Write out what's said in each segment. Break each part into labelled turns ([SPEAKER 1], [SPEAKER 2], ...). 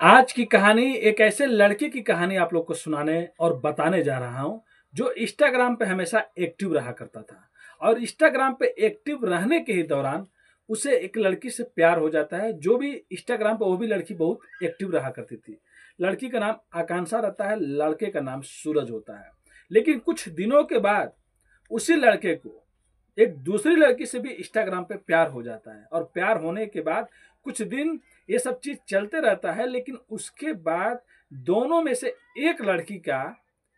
[SPEAKER 1] आज की कहानी एक ऐसे लड़के की कहानी आप लोग को सुनाने और बताने जा रहा हूं जो इंस्टाग्राम पे हमेशा एक्टिव रहा करता था। और इंस्टाग्राम पे एक्टिव रहने के ही दौरान उसे एक लड़की से प्यार हो जाता है। जो भी इंस्टाग्राम पे वो भी लड़की बहुत एक्टिव रहा करती थी। लड़की का नाम आकांक्षा रहता है, लड़के का नाम सूरज होता है। लेकिन कुछ दिनों के बाद उसी लड़के को एक दूसरी लड़की से भी इंस्टाग्राम पे प्यार हो जाता है। और प्यार होने के बाद कुछ दिन ये सब चीज चलते रहता है। लेकिन उसके बाद दोनों में से एक लड़की का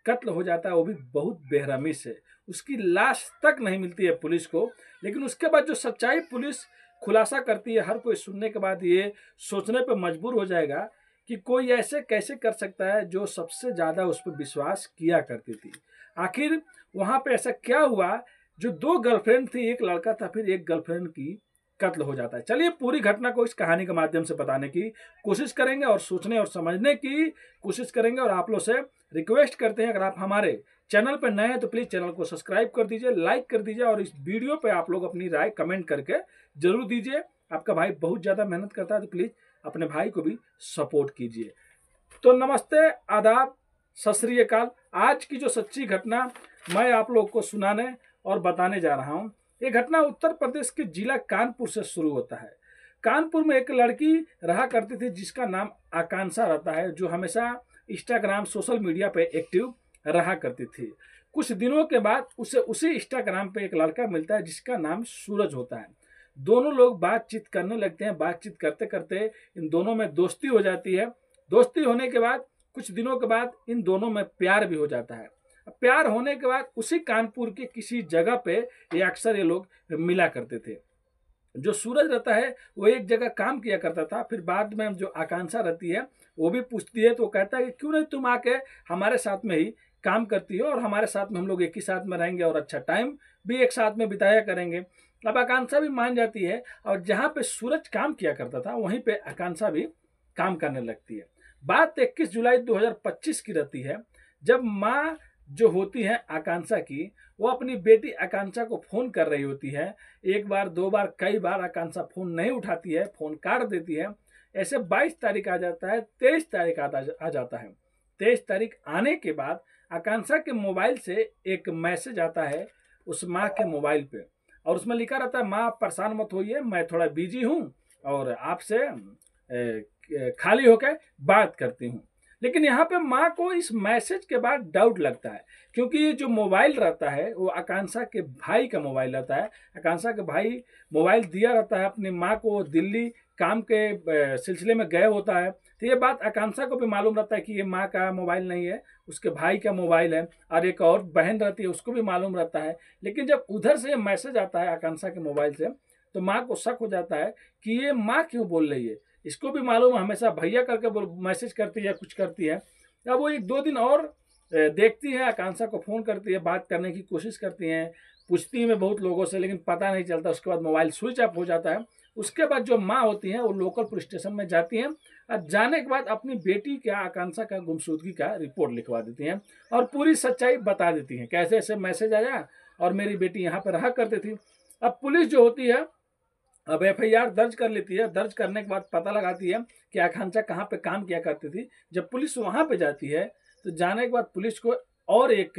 [SPEAKER 1] कत्ल हो जाता है, वो भी बहुत बेरहमी से। उसकी लाश तक नहीं मिलती है पुलिस को। लेकिन उसके बाद जो सच्चाई पुलिस खुलासा करती है, हर कोई सुनने के बाद ये सोचने पर मजबूर हो जाएगा कि कोई ऐसे कैसे कर सकता है जो सबसे ज्यादा उस पर विश्वास किया करती थी। आखिर वहां पे ऐसा क्या हुआ? जो दो गर्लफ्रेंड थी, एक लड़का था, फिर एक गर्लफ्रेंड की कत्ल हो जाता है। चलिए पूरी घटना को इस कहानी के माध्यम से बताने की कोशिश करेंगे और सोचने और समझने की कोशिश करेंगे। और आप लोग से रिक्वेस्ट करते हैं, अगर आप हमारे चैनल पर नए हैं तो प्लीज चैनल को सब्सक्राइब कर दीजिए, लाइक कर दीजिए और इस वीडियो पे आप लोग अपनी राय कमेंट करके जरूर दीजिए। आपका भाई बहुत ज्यादा मेहनत करता है, तो प्लीज अपने भाई को भी सपोर्ट कीजिए। तो नमस्ते, आदाब, सत श्री अकाल। आज की जो सच्ची घटना मैं आप लोग को सुनाने और बताने जा रहा हूँ, ये घटना उत्तर प्रदेश के जिला कानपुर से शुरू होता है। कानपुर में एक लड़की रहा करती थी जिसका नाम आकांक्षा रहता है, जो हमेशा इंस्टाग्राम सोशल मीडिया पे एक्टिव रहा करती थी। कुछ दिनों के बाद उसे उसी इंस्टाग्राम पे एक लड़का मिलता है जिसका नाम सूरज होता है। दोनों लोग बातचीत करने लगते हैं। बातचीत करते करते इन दोनों में दोस्ती हो जाती है। दोस्ती होने के बाद कुछ दिनों के बाद इन दोनों में प्यार भी हो जाता है। प्यार होने के बाद उसी कानपुर के किसी जगह पे ये अक्सर ये लोग मिला करते थे। जो सूरज रहता है वो एक जगह काम किया करता था। फिर बाद में जो आकांक्षा रहती है वो भी पूछती है, तो वो कहता है कि क्यों नहीं तुम आके हमारे साथ में ही काम करती हो और हमारे साथ में हम लोग एक ही साथ में रहेंगे और अच्छा टाइम भी एक साथ में बिताया करेंगे। अब आकांक्षा भी मान जाती है और जहाँ पे सूरज काम किया करता था वहीं पे आकांक्षा भी काम करने लगती है। बात 21 जुलाई 2025 की रहती है, जब माँ जो होती है आकांक्षा की, वो अपनी बेटी आकांक्षा को फोन कर रही होती है। एक बार, दो बार, कई बार आकांक्षा फोन नहीं उठाती है, फोन काट देती है। ऐसे 22 तारीख आ जाता है, 23 तारीख आ जाता है। 23 तारीख आने के बाद आकांक्षा के मोबाइल से एक मैसेज आता है उस माँ के मोबाइल पे, और उसमें लिखा रहता है, माँ परेशान मत होइए, मैं थोड़ा बिजी हूँ और आपसे खाली होकर बात करती हूँ। लेकिन यहाँ पे माँ को इस मैसेज के बाद डाउट लगता है, क्योंकि ये जो मोबाइल रहता है वो आकांक्षा के भाई का मोबाइल रहता है। आकांक्षा के भाई मोबाइल दिया रहता है अपनी माँ को, दिल्ली काम के सिलसिले में गए होता है। तो ये बात आकांक्षा को भी मालूम रहता है कि ये माँ का मोबाइल नहीं है, उसके भाई का मोबाइल है। और एक और बहन रहती है, उसको भी मालूम रहता है। लेकिन जब उधर से मैसेज आता है आकांक्षा के मोबाइल से, तो माँ को शक हो जाता है कि ये माँ क्यों बोल रही है। इसको भी मालूम हमेशा भैया करके मैसेज करती है, कुछ करती है। अब वो एक दो दिन और देखती है, आकांक्षा को फोन करती है, बात करने की कोशिश करती है, पूछती है बहुत लोगों से, लेकिन पता नहीं चलता। उसके बाद मोबाइल स्विच ऑफ हो जाता है। उसके बाद जो माँ होती हैं वो लोकल पुलिस स्टेशन में जाती हैं और जाने के बाद अपनी बेटी का, आकांक्षा का गुमशुदगी का रिपोर्ट लिखवा देती हैं और पूरी सच्चाई बता देती हैं, कैसे ऐसे मैसेज आया और मेरी बेटी यहाँ पर रहा करती थी। अब पुलिस जो होती है अब एफआईआर दर्ज कर लेती है। दर्ज करने के बाद पता लगाती है कि आकांक्षा कहाँ पे काम किया करती थी। जब पुलिस वहां पे जाती है तो जाने के बाद पुलिस को और एक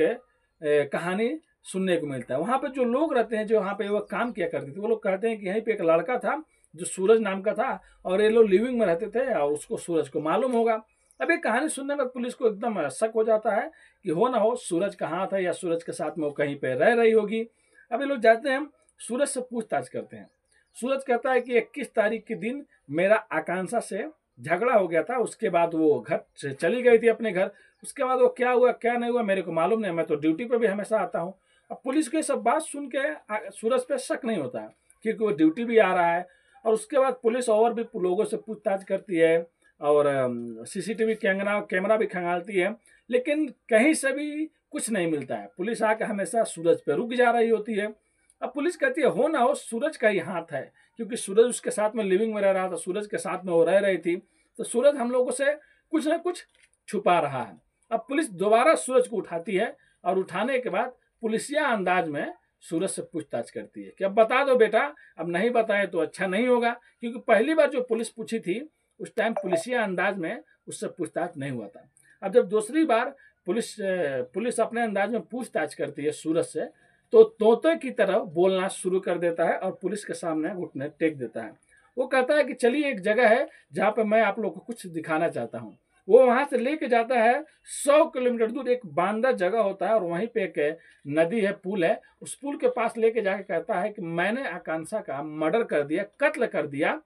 [SPEAKER 1] कहानी सुनने को मिलता है। वहां पे जो लोग रहते हैं, जो वहां पे वो काम किया करती थी, वो लोग कहते हैं कि यहीं पे एक लड़का था जो सूरज नाम का था और ये लोग लिविंग में रहते थे और उसको सूरज को मालूम होगा। अब ये कहानी सुनने में पुलिस को एकदम शक हो जाता है कि हो ना हो सूरज कहाँ था या सूरज के साथ में वो कहीं पे रह रही होगी। अब ये लोग जाते हैं, सूरज से पूछताछ करते हैं। सूरज कहता है कि 21 तारीख के दिन मेरा आकांक्षा से झगड़ा हो गया था। उसके बाद वो घर से चली गई थी अपने घर। उसके बाद वो क्या हुआ क्या नहीं हुआ मेरे को मालूम नहीं, मैं तो ड्यूटी पे भी हमेशा आता हूँ। अब पुलिस को ये सब बात सुन के सूरज पे शक नहीं होता है, क्योंकि वो ड्यूटी भी आ रहा है। और उसके बाद पुलिस और भी लोगों से पूछताछ करती है और सीसीटीवी कैमरा भी खंगालती है, लेकिन कहीं से भी कुछ नहीं मिलता है। पुलिस आके हमेशा सूरज पे रुक जा रही होती है। अब पुलिस कहती है हो ना हो सूरज का ही हाथ है, क्योंकि सूरज उसके साथ में लिविंग में रह रहा था, सूरज के साथ में वो रह रही थी, तो सूरज हम लोगों से कुछ ना कुछ छुपा रहा है। अब पुलिस दोबारा सूरज को उठाती है और उठाने के बाद पुलिसिया अंदाज में सूरज से पूछताछ करती है कि अब बता दो बेटा, अब नहीं बताए तो अच्छा नहीं होगा। क्योंकि पहली बार जो पुलिस पूछी थी उस टाइम पुलिसिया अंदाज में उससे पूछताछ नहीं हुआ था। अब जब दूसरी बार पुलिस अपने अंदाज में पूछताछ करती है सूरज से, तो तोते की तरह बोलना शुरू कर देता है और पुलिस के सामने घुटने टेक देता है। वो कहता है कि चलिए एक जगह है जहाँ पे मैं आप लोग को कुछ दिखाना चाहता हूँ। वो वहां से लेके जाता है 100 किलोमीटर दूर, एक बांदा जगह होता है और वहीं पे एक नदी है, पुल है। उस पुल के पास लेके जाके कहता है कि मैंने आकांक्षा का मर्डर कर दिया, कत्ल कर दिया,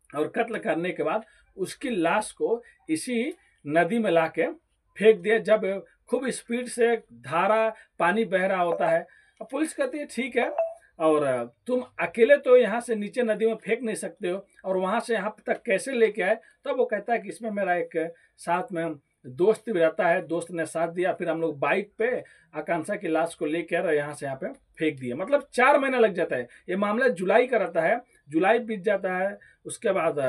[SPEAKER 1] और कत्ल करने के बाद उसकी लाश को इसी नदी में लाके फेंक दिया, जब खूब स्पीड से धारा पानी बह रहा होता है। अब पुलिस कहती है ठीक है, और तुम अकेले तो यहाँ से नीचे नदी में फेंक नहीं सकते हो, और वहां से यहाँ तक कैसे लेके आए? तब वो कहता है कि इसमें मेरा एक साथ में दोस्त भी रहता है, दोस्त ने साथ दिया, फिर हम लोग बाइक पे आकांक्षा की लाश को लेकर यहाँ से यहाँ पे फेंक दिए। मतलब 4 महीना लग जाता है। ये मामला जुलाई का रहता है, जुलाई बीत जाता है, उसके बाद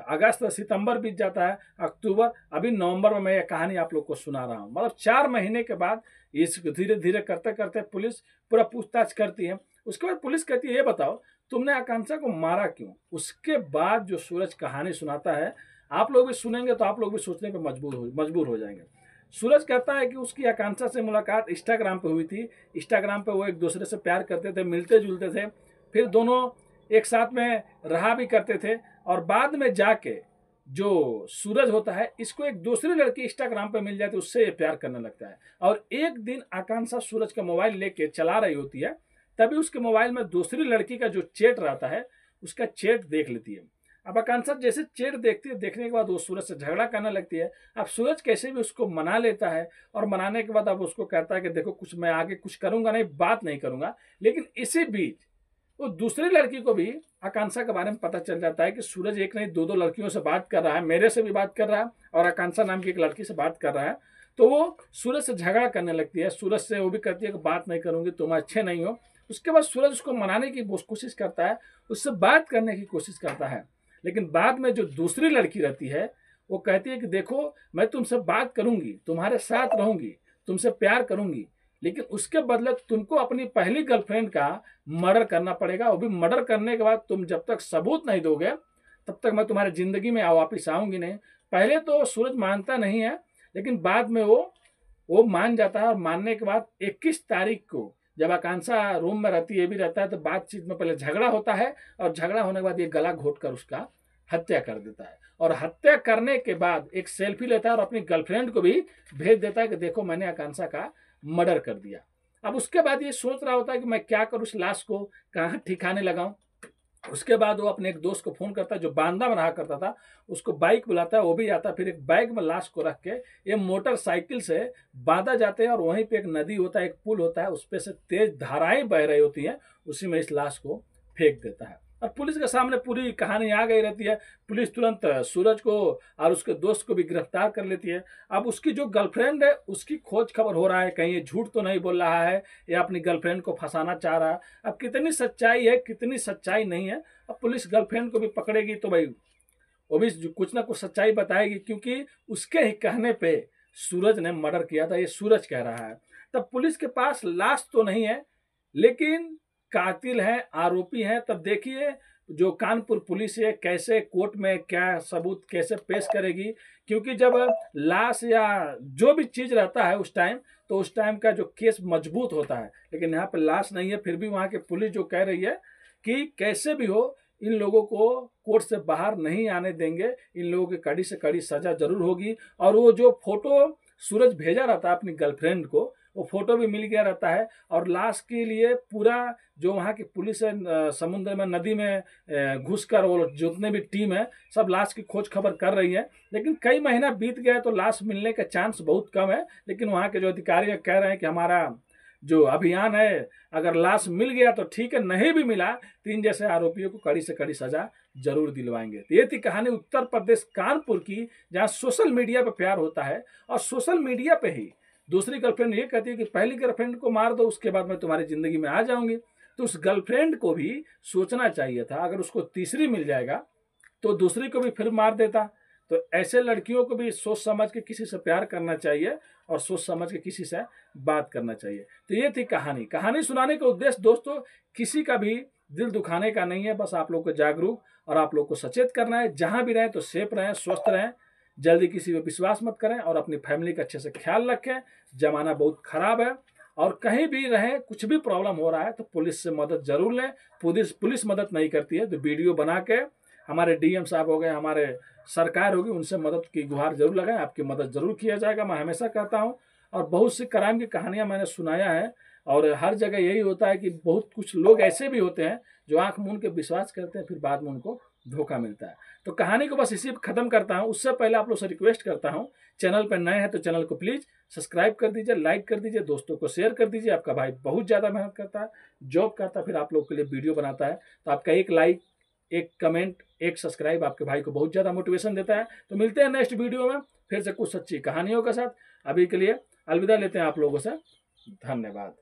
[SPEAKER 1] अगस्त सितंबर बीत जाता है, अक्टूबर, अभी नवंबर में मैं ये कहानी आप लोग को सुना रहा हूँ। मतलब 4 महीने के बाद इस धीरे धीरे करते करते पुलिस पूरा पूछताछ करती है। उसके बाद पुलिस कहती है ये बताओ तुमने आकांक्षा को मारा क्यों? उसके बाद जो सूरज कहानी सुनाता है, आप लोग भी सुनेंगे तो आप लोग भी सोचने पे मजबूर हो जाएंगे। सूरज कहता है कि उसकी आकांक्षा से मुलाकात इंस्टाग्राम पे हुई थी। इंस्टाग्राम पे वो एक दूसरे से प्यार करते थे, मिलते जुलते थे, फिर दोनों एक साथ में रहा भी करते थे, और बाद में जाके जो सूरज होता है इसको एक दूसरी लड़की इंस्टाग्राम पे मिल जाती है, उससे ये प्यार करने लगता है। और एक दिन आकांक्षा सूरज का मोबाइल लेके चला रही होती है, तभी उसके मोबाइल में दूसरी लड़की का जो चैट रहता है उसका चैट देख लेती है। अब आकांक्षा जैसे चैट देखती है, देखने के बाद वो सूरज से झगड़ा करने लगती है। अब सूरज कैसे भी उसको मना लेता है, और मनाने के बाद अब उसको कहता है कि देखो कुछ मैं आगे कुछ करूंगा नहीं, बात नहीं करूंगा। लेकिन इसी बीच वो दूसरी लड़की को भी आकांक्षा के बारे में पता चल जाता है कि सूरज एक नहीं 2 लड़कियों से बात कर रहा है, मेरे से भी बात कर रहा है और आकांक्षा नाम की एक लड़की से बात कर रहा है। तो वो सूरज से झगड़ा करने लगती है, सूरज से वो भी कहती है कि बात नहीं करूंगी, तुम अच्छे नहीं हो। उसके बाद सूरज उसको मनाने की कोशिश करता है, उससे बात करने की कोशिश करता है, लेकिन बाद में जो दूसरी लड़की रहती है वो कहती है कि देखो मैं तुमसे बात करूंगी, तुम्हारे साथ रहूंगी, तुमसे प्यार करूंगी, लेकिन उसके बदले तुमको अपनी पहली गर्लफ्रेंड का मर्डर करना पड़ेगा। वो भी मर्डर करने के बाद तुम जब तक सबूत नहीं दोगे तब तक मैं तुम्हारी जिंदगी में वापिस आऊंगी नहीं। पहले तो सूरज मानता नहीं है, लेकिन बाद में वो मान जाता है। और मानने के बाद 21 तारीख को जब आकांक्षा रूम में रहती है भी रहता है, तो बातचीत में पहले झगड़ा होता है, और झगड़ा होने के बाद ये गला घोट कर उसका हत्या कर देता है। और हत्या करने के बाद एक सेल्फी लेता है और अपनी गर्लफ्रेंड को भी भेज देता है कि देखो मैंने आकांक्षा का मर्डर कर दिया। अब उसके बाद ये सोच रहा होता है कि मैं क्या करूं, उस लाश को कहाँ ठिकाने लगाऊं। उसके बाद वो अपने एक दोस्त को फोन करता है जो बांदा में रहा करता था, उसको बाइक बुलाता है, वो भी आता है। फिर एक बैग में लाश को रख के ये मोटरसाइकिल से बांदा जाते हैं, और वहीं पे एक नदी होता है, एक पुल होता है, उस पे से तेज धाराएं बह रही होती हैं, उसी में इस लाश को फेंक देता है। और पुलिस के सामने पूरी कहानी आ गई रहती है। पुलिस तुरंत सूरज को और उसके दोस्त को भी गिरफ्तार कर लेती है। अब उसकी जो गर्लफ्रेंड है उसकी खोज खबर हो रहा है, कहीं ये झूठ तो नहीं बोल रहा है या अपनी गर्लफ्रेंड को फंसाना चाह रहा है। अब कितनी सच्चाई है कितनी सच्चाई नहीं है, अब पुलिस गर्लफ्रेंड को भी पकड़ेगी तो भाई वो भी कुछ ना कुछ सच्चाई बताएगी, क्योंकि उसके ही कहने पे सूरज ने मर्डर किया था, ये सूरज कह रहा है। तब पुलिस के पास लाश तो नहीं है, लेकिन कातिल है, आरोपी है। तब देखिए जो कानपुर पुलिस है कैसे कोर्ट में क्या सबूत कैसे पेश करेगी, क्योंकि जब लाश या जो भी चीज रहता है उस टाइम, तो उस टाइम का जो केस मजबूत होता है। लेकिन यहाँ पे लाश नहीं है, फिर भी वहाँ की पुलिस जो कह रही है कि कैसे भी हो इन लोगों को कोर्ट से बाहर नहीं आने देंगे, इन लोगों की कड़ी से कड़ी सजा जरूर होगी। और वो जो फोटो सूरज भेजा रहता है अपनी गर्लफ्रेंड को, वो फोटो भी मिल गया रहता है। और लाश के लिए पूरा जो वहाँ की पुलिस है समुद्र में नदी में घुसकर वो जितने भी टीम है सब लाश की खोज खबर कर रही है। लेकिन कई महीना बीत गया तो लाश मिलने का चांस बहुत कम है। लेकिन वहाँ के जो अधिकारी कह रहे हैं कि हमारा जो अभियान है, अगर लाश मिल गया तो ठीक है, नहीं भी मिला तो इन जैसे आरोपियों को कड़ी से कड़ी सजा जरूर दिलवाएंगे। तो ये थी कहानी उत्तर प्रदेश कानपुर की, जहाँ सोशल मीडिया पे प्यार होता है और सोशल मीडिया पे ही दूसरी गर्लफ्रेंड ये कहती है कि पहली गर्लफ्रेंड को मार दो, उसके बाद मैं तुम्हारी जिंदगी में आ जाऊंगी। तो उस गर्लफ्रेंड को भी सोचना चाहिए था, अगर उसको तीसरी मिल जाएगा तो दूसरी को भी फिर मार देता। तो ऐसे लड़कियों को भी सोच समझ के किसी से प्यार करना चाहिए और सोच समझ के किसी से बात करना चाहिए। तो ये थी कहानी सुनाने का उद्देश्य दोस्तों किसी का भी दिल दुखाने का नहीं है, बस आप लोग को जागरूक और आप लोग को सचेत करना है। जहां भी रहें तो सेफ रहें, स्वस्थ रहें, जल्दी किसी पे विश्वास मत करें और अपनी फैमिली का अच्छे से ख्याल रखें। जमाना बहुत खराब है और कहीं भी रहें, कुछ भी प्रॉब्लम हो रहा है तो पुलिस से मदद जरूर लें। पुलिस मदद नहीं करती है तो वीडियो बना के हमारे डीएम साहब हो गए, हमारे सरकार होगी, उनसे मदद की गुहार जरूर लगाएं, आपकी मदद जरूर किया जाएगा। मैं हमेशा कहता हूँ और बहुत सी क्राइम की कहानियां मैंने सुनाया है और हर जगह यही होता है कि बहुत कुछ लोग ऐसे भी होते हैं जो आंख मूंद के विश्वास करते हैं, फिर बाद में उनको धोखा मिलता है। तो कहानी को बस इसी पर खत्म करता हूँ। उससे पहले आप लोग से रिक्वेस्ट करता हूँ, चैनल पर नए हैं तो चैनल को प्लीज सब्सक्राइब कर दीजिए, लाइक कर दीजिए, दोस्तों को शेयर कर दीजिए। आपका भाई बहुत ज़्यादा मेहनत करता है, जॉब करता है, फिर आप लोग के लिए वीडियो बनाता है, तो आपका एक लाइक, एक कमेंट, एक सब्सक्राइब आपके भाई को बहुत ज़्यादा मोटिवेशन देता है। तो मिलते हैं नेक्स्ट वीडियो में फिर से कुछ सच्ची कहानियों के साथ। अभी के लिए अलविदा लेते हैं आप लोगों से। धन्यवाद।